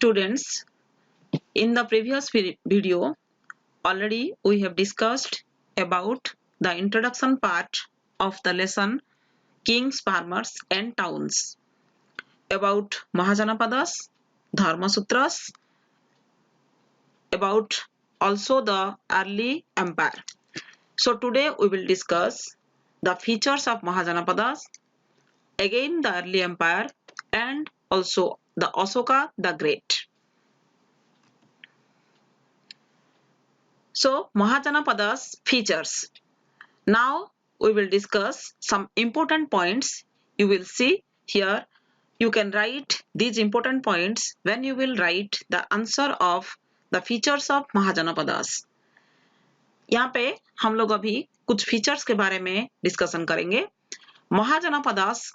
Students, in the previous video, already we have discussed about the introduction part of the lesson Kings, Farmers and Towns, about Mahajanapadas, Dharma Sutras, about also the early empire. So today we will discuss the features of Mahajanapadas, again the early empire, and also the Ashoka the Great. So Mahajanapadas features. Now we will discuss some important points. You will see here you can write these important points when you will write the answer of the features of Mahajanapadas. यहाँ पे हम लोग अभी कुछ features के बारे में discussion करेंगे. महाजनपदास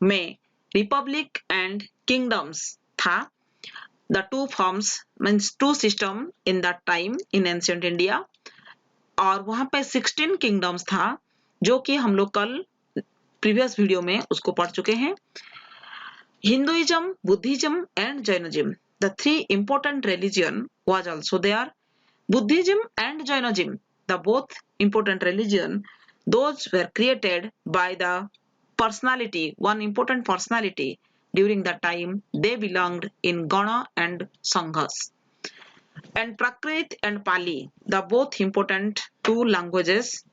में रिपब्लिक एंड किंगडम्स था. The two forms means two system in that time in ancient India, और वहां पे 16 किंगडम्स था जो कि हम लोग कल प्रीवियस वीडियो में उसको पढ़ चुके हैं. Hinduism, Buddhism and Jainism, the three important religion was also there. Buddhism and Jainism, the both important religion, those were created by the personality, one important personality during the time they belonged in Gana and Sanghas. And Prakrit and Pali, the both important two languages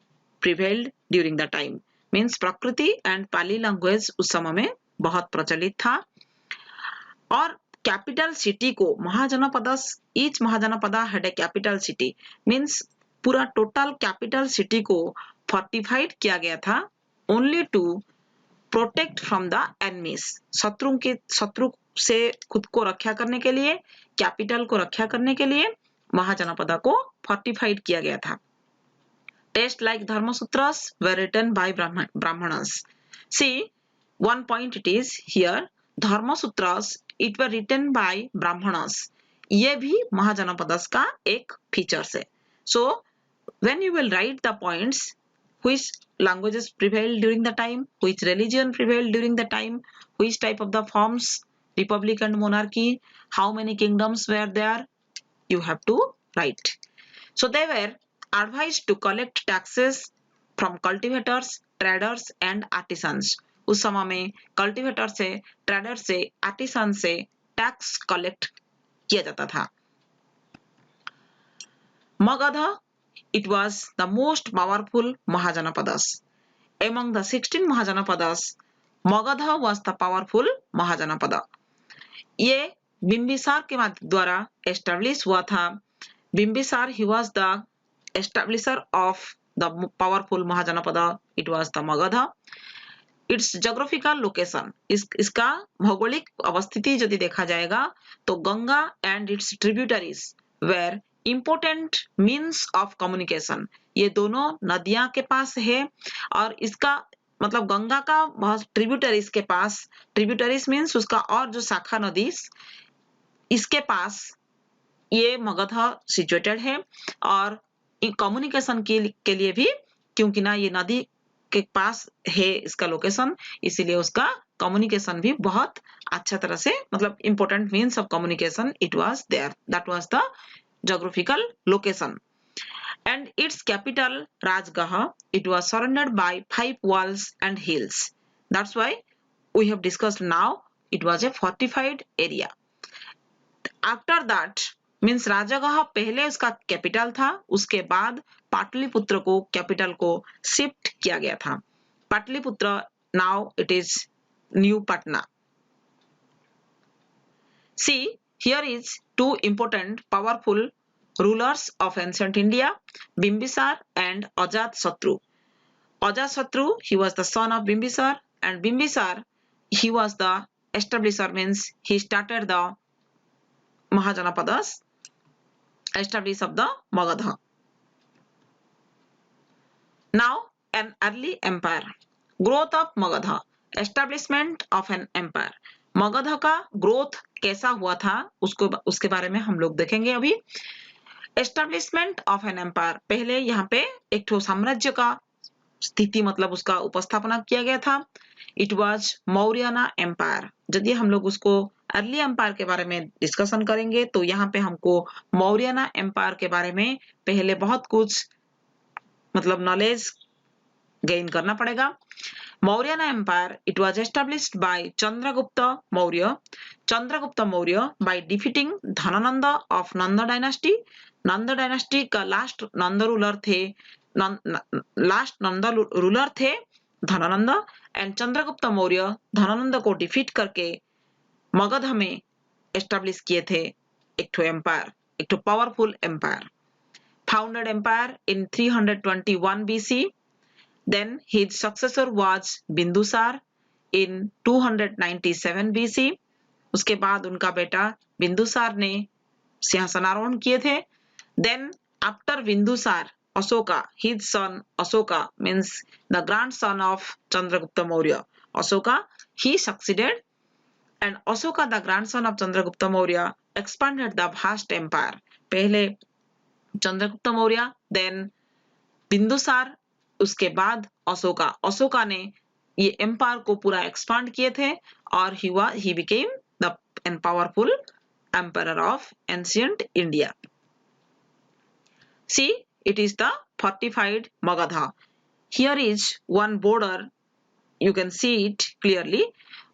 prevailed during the time. Means Prakriti and Pali language उस समय में बहुत प्रचलित था. और capital city को Mahajanapadas, each Mahajanapada had a capital city. Means पूरा total capital city को फोर्टिफाइड किया गया था only to protect from the enemies. शत्रु से खुद को रक्षा करने के लिए, कैपिटल को रक्षा करने के लिए महाजनपदा को फोर्टिफाइड किया गया था. Text like Dharmasutras were written by Brahmanas. See one point it is here, Dharmasutras it were written by Brahmanas. ये भी महाजनपदास का एक फीचर्स है. So when you will write the points, which languages prevailed during the time, which religion prevailed during the time, which type of the forms, republic and monarchy, how many kingdoms were there, you have to write. So they were advised to collect taxes from cultivators, traders and artisans. उस समय में cultivator से, trader से, artisan से tax collect किया जाता था. Magadh, it was the most powerful Mahajanapadas. Among the 16 Mahajanapadas, Magadha was the powerful Mahajanapada. ये बिंबिसार के द्वारा एस्टेब्लिश हुआ था. Bimbisara, he was the establisher of the powerful Mahajanapada. It was the Magadha. Its geographical location, इसका भौगोलिक अवस्थिति यदि देखा जाएगा तो Ganga and its tributaries were important means of communication. ये दोनों नदियां के पास है और इसका मतलब गंगा का बहुत ट्रिब्यूटरीज के पास, ट्रिब्यूटरीज मीन्स उसका और जो शाखा नदी, इसके पास ये मगध सिचुएटेड है. और कम्युनिकेशन के लिए भी, क्योंकि ना ये नदी के पास है इसका लोकेशन, इसीलिए उसका कम्युनिकेशन भी बहुत अच्छा तरह से, मतलब important means of communication it was there. That was the geographical location. And its capital Rajgah, it was surrounded by 5 walls and hills. That's why we have discussed now it was a fortified area. After that means Rajagaha पहले उसका capital था, उसके बाद पाटलिपुत्र को capital को shift किया गया था. Pataliputra now it is New Patna. See, here is two important powerful rulers of ancient India, Bimbisar and Ajatasattu. Ajatasattu, he was the son of Bimbisar, and Bimbisar, he was the establisher, means he started the Mahajanapadas, established of the Magadha. Now, an early empire. Growth of Magadha, establishment of an empire. Magadh का growth कैसा हुआ था उसके बारे में हम लोग देखेंगे अभी. एस्टेब्लिशमेंट ऑफ एन एम्पायर, पहले यहाँ पे एक ठो साम्राज्य का स्थिति मतलब उसका उपस्थापना किया गया था। It was Mauryan empire. यदि हम लोग उसको अर्ली एम्पायर के बारे में डिस्कशन करेंगे तो यहाँ पे हमको मौर्याना एम्पायर के बारे में पहले बहुत कुछ मतलब नॉलेज गेन करना पड़ेगा। Mauryan Empire, it was established by Chandragupta Maurya. Chandragupta Maurya by defeating Dhanananda of Nanda dynasty. Nanda dynasty का लास्ट नंदा रूलर थे धनानंद एंड चंद्रगुप्त मौर्य धनानंद को डिफीट करके मगध में एस्टेब्लिश किए थे एक ठो एम्पायर, एक ठो powerful empire. Founded empire in 321 BC. Then his successor was Bindusar in 297 BC. उसके बाद उनका बेटा बिंदुसार ने सिंहासनारोहण किए थे। Then after Bindusar, Ashoka, his son Ashoka means the grandson of Chandragupta Maurya. Ashoka, he succeeded, and Ashoka, the grandson of Chandragupta Maurya, expanded the vast empire. पहले Chandragupta Maurya, then Bindusara, उसके बाद अशोका ने ये एम्पायर को पूरा एक्सपांड किए थे और he became the powerful emperor of ancient India. See, it is the fortified Magadha. Here is one border, you can see it clearly,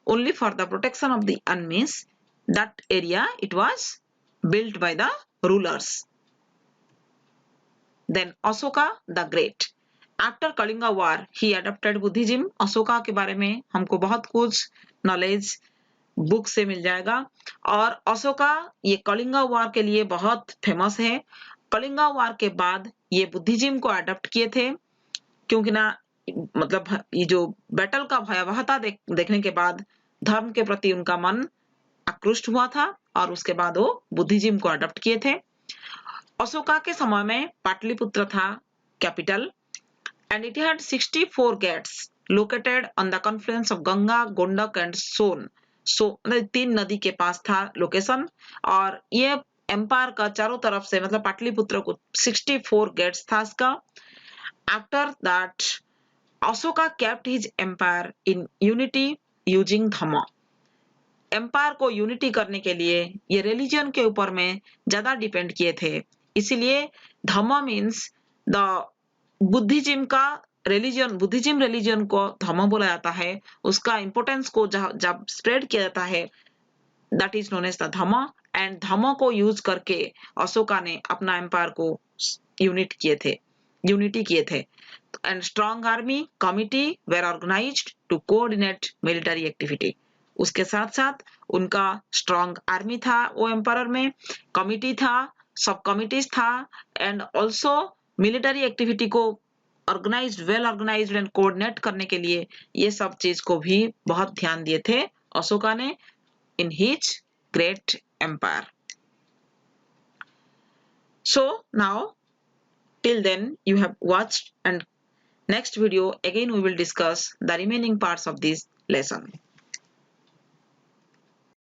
only for the protection of the enemies. That area, it was built by the rulers. Then Ashoka the Great. After Kalinga war he adopted Buddhism. Ashoka के बारे में हमको बहुत कुछ knowledge book से मिल जाएगा। और अशोका ये कलिंगा वार के लिए बहुत फेमस है। कलिंगा वार के बाद ये बुद्धिज्म को अडॉप्ट किए थे, क्योंकि ना मतलब ये जो बैटल का भयावहता देखने के बाद धर्म के प्रति उनका मन आकृष्ट हुआ था और उसके बाद वो बुद्धिज्म को अडॉप्ट किए थे। अशोका के समय में पाटलिपुत्र था capital, and it had 64 gates located on the confluence of Ganga, Gondak and Son. So तीन नदी के पास था लोकेशन, और ये एम्पायर का चारों तरफ से मतलब पाटलिपुत्र को 64 गेट्स था इसका। After that Ashoka kept his empire in unity using Dhamma. एम्पायर को यूनिटी करने के लिए ये रिलीजन के ऊपर में ज्यादा डिपेंड किए थे, इसीलिए धम्म मीन्स द बुद्धिज्म का रिलीजन, बुद्धिज्म रिलीजन को धम्म बोला जाता है। उसका इंपोर्टेंस को जब स्प्रेड किया जाता है that is known as the Dhamma, and Dhamma को यूज करके अशोका ने अपना एम्पायर को यूनिटी किए थे। And strong army committee were organized to coordinate military activity. उसके साथ साथ उनका स्ट्रॉन्ग आर्मी था, वो एम्पायर में कमिटी था, सब कमिटीज था, एंड ऑल्सो मिलिट्री एक्टिविटी को वेल ऑर्गेनाइज्ड एंड कोऑर्डिनेट करने के लिए ये सब चीज को भी बहुत ध्यान दिए थे अशोका ने in his great empire. So now till then you have watched, and next video again we will discuss the remaining parts of this lesson.